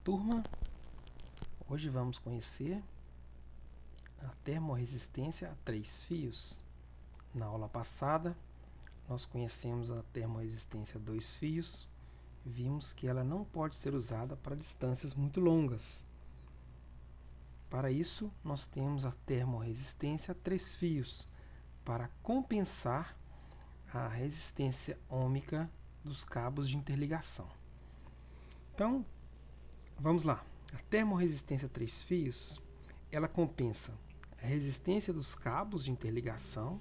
Turma, hoje vamos conhecer a termorresistência a 3 fios. Na aula passada, nós conhecemos a termorresistência a 2 fios, vimos que ela não pode ser usada para distâncias muito longas. Para isso, nós temos a termorresistência a 3 fios, para compensar a resistência ôhmica dos cabos de interligação. Então, vamos lá. A termorresistência a 3 fios, ela compensa a resistência dos cabos de interligação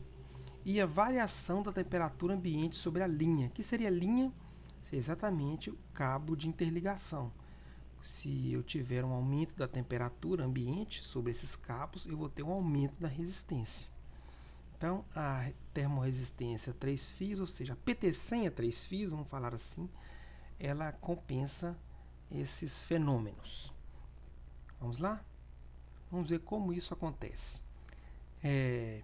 e a variação da temperatura ambiente sobre a linha. Que seria a linha? Seria exatamente o cabo de interligação. Se eu tiver um aumento da temperatura ambiente sobre esses cabos, eu vou ter um aumento da resistência. Então, a termorresistência a 3 fios, ou seja, a PT100 a 3 fios, vamos falar assim, ela compensa esses fenômenos. Vamos lá? Vamos ver como isso acontece. É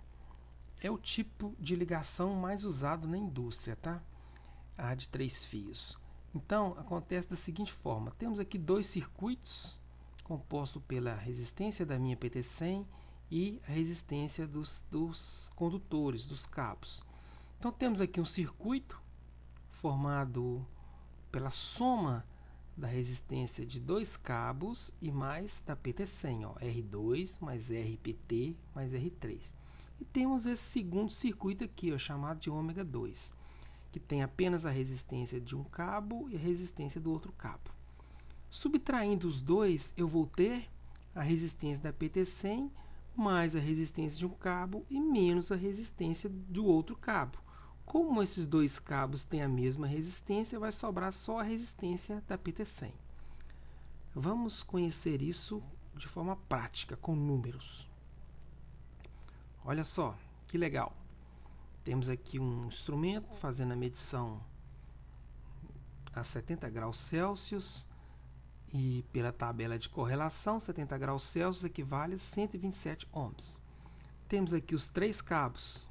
o tipo de ligação mais usado na indústria, tá? A de 3 fios. Então, acontece da seguinte forma. Temos aqui 2 circuitos compostos pela resistência da minha PT100 e a resistência dos condutores, dos cabos. Então, temos aqui um circuito formado pela soma da resistência de 2 cabos e mais da PT100, ó, R2 mais RPT mais R3. E temos esse segundo circuito aqui, ó, chamado de ômega 2, que tem apenas a resistência de um cabo e a resistência do outro cabo. Subtraindo os dois, eu vou ter a resistência da PT100 mais a resistência de um cabo e menos a resistência do outro cabo. Como esses dois cabos têm a mesma resistência, vai sobrar só a resistência da PT100. Vamos conhecer isso de forma prática, com números. Olha só, que legal. Temos aqui um instrumento fazendo a medição a 70 graus Celsius e pela tabela de correlação, 70 graus Celsius equivale a 127 ohms. Temos aqui os 3 cabos,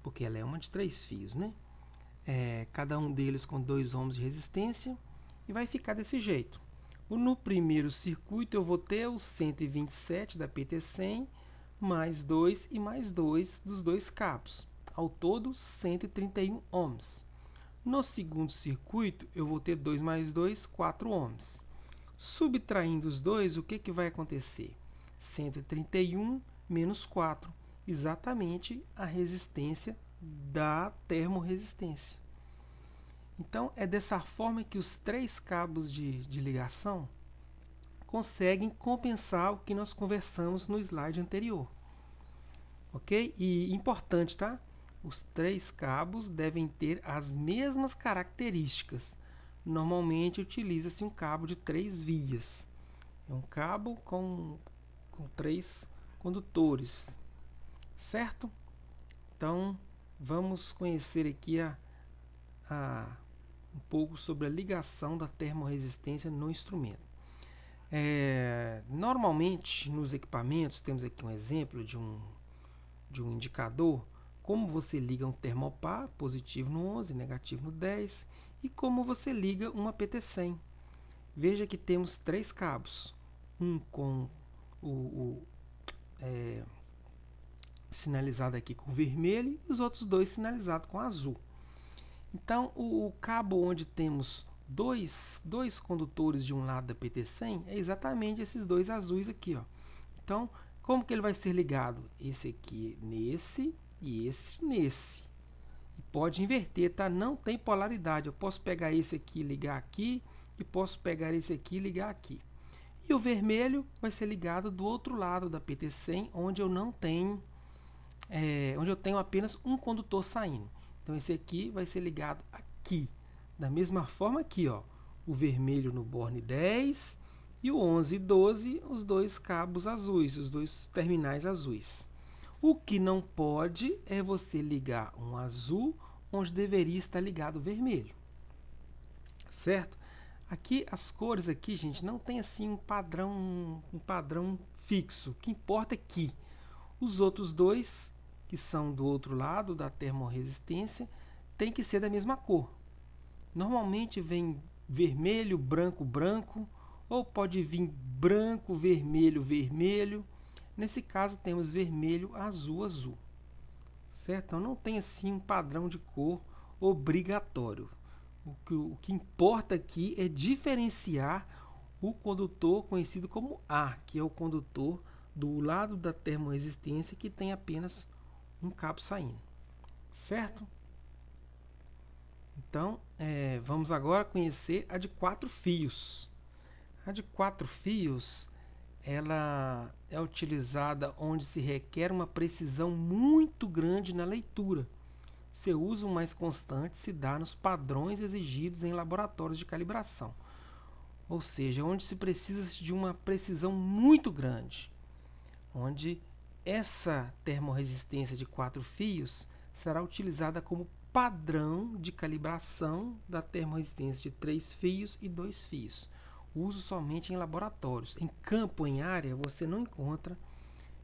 porque ela é uma de 3 fios, né? Cada um deles com 2 ohms de resistência, e vai ficar desse jeito. No primeiro circuito eu vou ter os 127 da PT100, mais 2 e mais 2 dos 2 cabos. Ao todo, 131 ohms. No segundo circuito, eu vou ter 2 mais 2, 4 ohms. Subtraindo os dois, o que vai acontecer? 131 menos 4, exatamente a resistência da termorresistência. Então, é dessa forma que os 3 cabos de ligação conseguem compensar o que nós conversamos no slide anterior. Ok? E importante, tá? Os 3 cabos devem ter as mesmas características. Normalmente utiliza-se um cabo de 3 vias. É um cabo com 3 condutores, certo? Então, vamos conhecer aqui um pouco sobre a ligação da termorresistência no instrumento. Normalmente, nos equipamentos, temos aqui um exemplo de um indicador, como você liga um termopar, positivo no 11, negativo no 10, e como você liga uma PT100. Veja que temos 3 cabos, um com sinalizado aqui com vermelho e os outros 2 sinalizados com azul. Então, o cabo onde temos dois condutores de um lado da PT100 é exatamente esses 2 azuis aqui, ó. Então, como que ele vai ser ligado? Esse aqui nesse e esse nesse. E pode inverter, tá? Não tem polaridade. Eu posso pegar esse aqui e ligar aqui, e posso pegar esse aqui e ligar aqui. E o vermelho vai ser ligado do outro lado da PT100, onde eu não tenho, onde eu tenho apenas um condutor saindo. Então, esse aqui vai ser ligado aqui. Da mesma forma aqui, ó, o vermelho no borne 10 e o 11 e 12, os 2 cabos azuis, os 2 terminais azuis. O que não pode é você ligar um azul onde deveria estar ligado o vermelho. Certo? Aqui, as cores aqui, gente, não tem assim um padrão fixo. O que importa é que os outros 2, que são do outro lado da termorresistência, tem que ser da mesma cor. Normalmente vem vermelho, branco, branco, ou pode vir branco, vermelho, vermelho. Nesse caso, temos vermelho, azul, azul. Certo? Então, não tem assim um padrão de cor obrigatório. O que importa aqui é diferenciar o condutor conhecido como A, que é o condutor do lado da termoresistência que tem apenas um cabo saindo. Certo? Então, vamos agora conhecer a de 4 fios. A de 4 fios, ela é utilizada onde se requer uma precisão muito grande na leitura. Seu uso mais constante se dá nos padrões exigidos em laboratórios de calibração, ou seja, onde se precisa de uma precisão muito grande, onde essa termoresistência de 4 fios será utilizada como padrão de calibração da termoresistência de 3 fios e 2 fios. Uso somente em laboratórios. Em campo, em área, você não encontra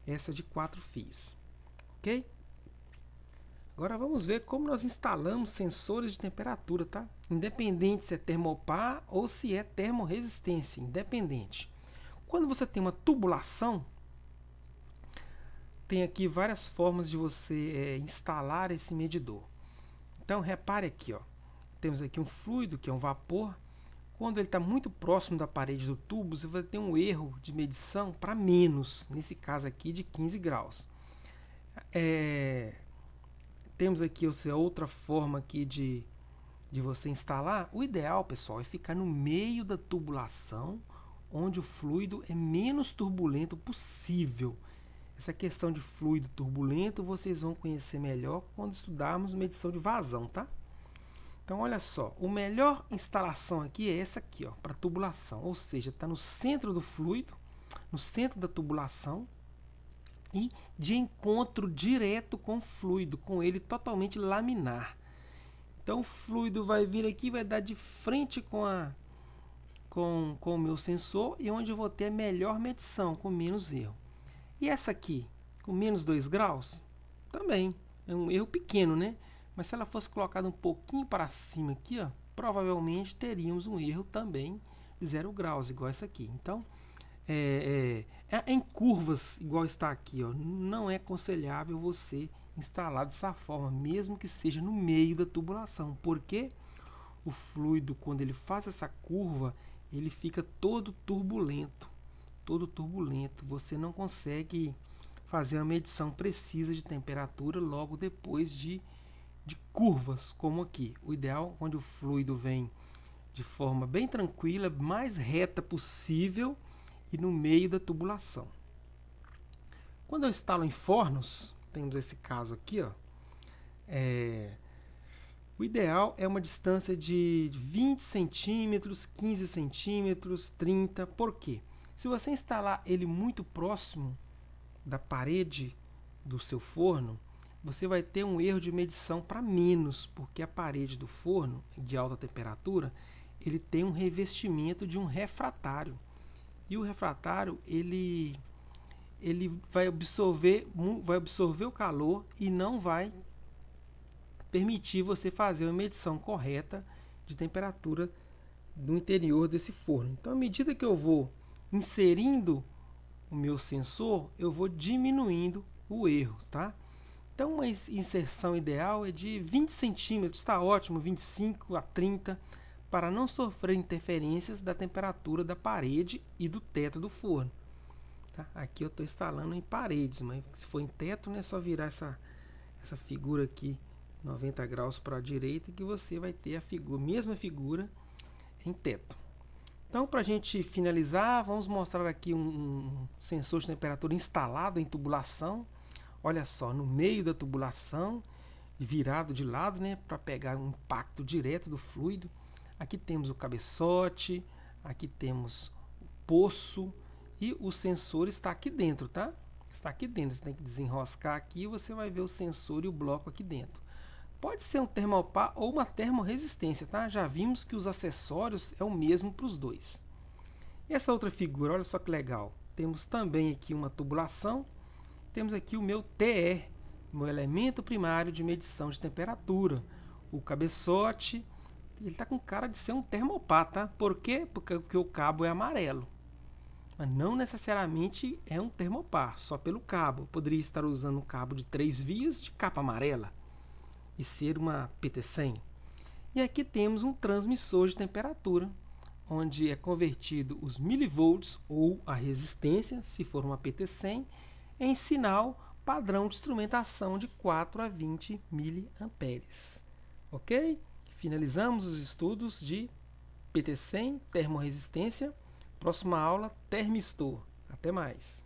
essa de 4 fios. Ok? Agora vamos ver como nós instalamos sensores de temperatura, tá? Independente se é termopar ou se é termoresistência, independente. Quando você tem uma tubulação, tem aqui várias formas de você instalar esse medidor. Então, repare aqui, ó, temos aqui um fluido, que é um vapor. Quando ele está muito próximo da parede do tubo, você vai ter um erro de medição para menos, nesse caso aqui de 15 graus. Temos aqui outra forma aqui de você instalar. O ideal, pessoal, é ficar no meio da tubulação, onde o fluido é menos turbulento possível. Essa questão de fluido turbulento vocês vão conhecer melhor quando estudarmos medição de vazão, tá? Então, olha só, a melhor instalação aqui é essa aqui, ó, para tubulação, ou seja, está no centro do fluido, no centro da tubulação e de encontro direto com o fluido, com ele totalmente laminar. Então, o fluido vai vir aqui, vai dar de frente com o meu sensor e onde eu vou ter a melhor medição, com menos erro. E essa aqui, com menos 2 graus, também é um erro pequeno, né? Mas se ela fosse colocada um pouquinho para cima aqui, ó, provavelmente teríamos um erro também de 0 graus, igual essa aqui. Então, em curvas, igual está aqui, ó, não é aconselhável você instalar dessa forma, mesmo que seja no meio da tubulação, porque o fluido, quando ele faz essa curva, ele fica todo turbulento. Você não consegue fazer uma medição precisa de temperatura logo depois de curvas, como aqui. O ideal é onde o fluido vem de forma bem tranquila, mais reta possível e no meio da tubulação. Quando eu instalo em fornos, temos esse caso aqui, ó, o ideal é uma distância de 20 centímetros, 15 centímetros, 30. Por quê? Se você instalar ele muito próximo da parede do seu forno, você vai ter um erro de medição para menos, porque a parede do forno de alta temperatura, ele tem um revestimento de um refratário. E o refratário, ele vai absorver o calor e não vai permitir você fazer uma medição correta de temperatura do interior desse forno. Então, à medida que eu vou inserindo o meu sensor, eu vou diminuindo o erro, tá? Então, uma inserção ideal é de 20 centímetros, está ótimo, 25 a 30, para não sofrer interferências da temperatura da parede e do teto do forno. Tá? Aqui eu estou instalando em paredes, mas se for em teto, é só virar essa figura aqui 90 graus para a direita que você vai ter a mesma figura em teto. Então, para a gente finalizar, vamos mostrar aqui um sensor de temperatura instalado em tubulação. Olha só, no meio da tubulação, virado de lado, né, para pegar um impacto direto do fluido. Aqui temos o cabeçote, aqui temos o poço e o sensor está aqui dentro, tá? Está aqui dentro, você tem que desenroscar aqui e você vai ver o sensor e o bloco aqui dentro. Pode ser um termopar ou uma termoresistência, tá? Já vimos que os acessórios é o mesmo para os dois. E essa outra figura, olha só que legal. Temos também aqui uma tubulação. Temos aqui o meu TE, meu elemento primário de medição de temperatura. O cabeçote, Ele está com cara de ser um termopar, tá? Por quê? Porque o cabo é amarelo. Mas não necessariamente é um termopar, só pelo cabo. Eu poderia estar usando um cabo de 3 vias de capa amarela e ser uma PT100. E aqui temos um transmissor de temperatura, onde é convertido os milivolts ou a resistência, se for uma PT100, em sinal padrão de instrumentação de 4 a 20 miliamperes. Ok? Finalizamos os estudos de PT100, termorresistência. Próxima aula, termistor. Até mais!